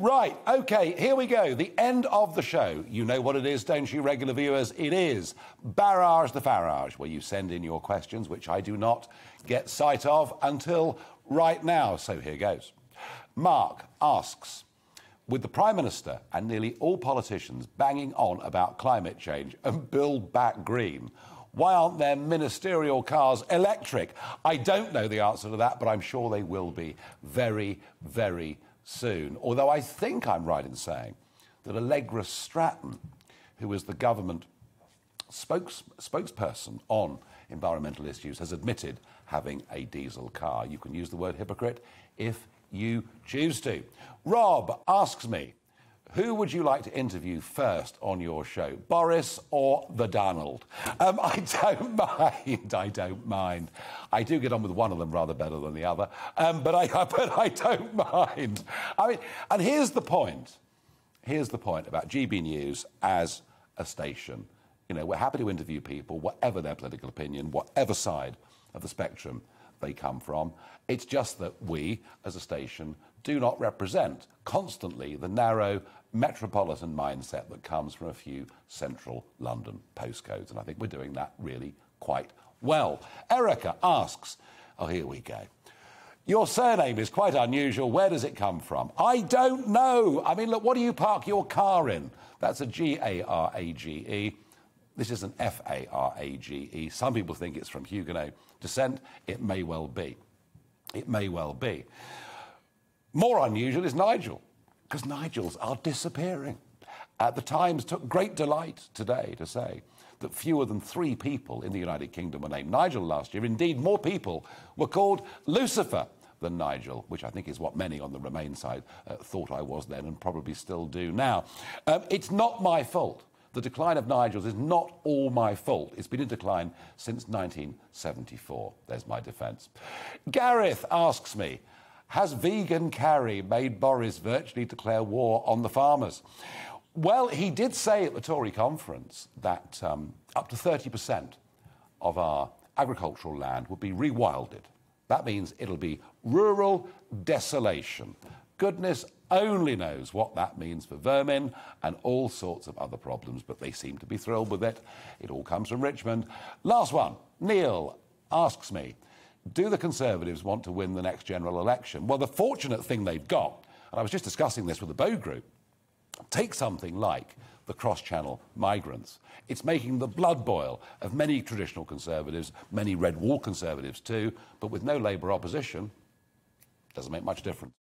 Right, OK, here we go. The end of the show. You know what it is, don't you, regular viewers? It is Barrage the Farage, where you send in your questions, which I do not get sight of until right now. So here goes. Mark asks, with the Prime Minister and nearly all politicians banging on about climate change and Build Back Green, why aren't their ministerial cars electric? I don't know the answer to that, but I'm sure they will be very, very soon. Although I think I'm right in saying that Allegra Stratton, who is the government spokesperson on environmental issues, has admitted having a diesel car. You can use the word hypocrite if you choose to. Rob asks me, who would you like to interview first on your show, Boris or the Donald? I don't mind. I do get on with one of them rather better than the other, but I don't mind. I mean, and here's the point. Here's the point about GBNews as a station. You know, we're happy to interview people, whatever their political opinion, whatever side of the spectrum they come from. It's just that we, as a station, do not represent constantly the narrow metropolitan mindset that comes from a few central London postcodes. And I think we're doing that really quite well. Erica asks, oh, here we go. Your surname is quite unusual. Where does it come from? I don't know. I mean, look, what do you park your car in? That's a G-A-R-A-G-E. This is an F-A-R-A-G-E. Some people think it's from Huguenot descent. It may well be. It may well be. More unusual is Nigel, because Nigels are disappearing. The Times took great delight today to say that fewer than 3 people in the United Kingdom were named Nigel last year. Indeed, more people were called Lucifer than Nigel, which I think is what many on the Remain side thought I was then and probably still do now. It's not my fault. The decline of Nigels is not all my fault. It's been in decline since 1974. There's my defence. Gareth asks me, has vegan Carrie made Boris virtually declare war on the farmers? Well, he did say at the Tory conference that up to 30% of our agricultural land would be rewilded. That means it'll be rural desolation. Goodness only knows what that means for vermin and all sorts of other problems, but they seem to be thrilled with it. It all comes from Richmond. Last one. Neil asks me, do the Conservatives want to win the next general election? Well, the fortunate thing they've got, and I was just discussing this with the Bow Group, take something like the cross-channel migrants. It's making the blood boil of many traditional Conservatives, many Red Wall Conservatives too, but with no Labour opposition, doesn't make much difference.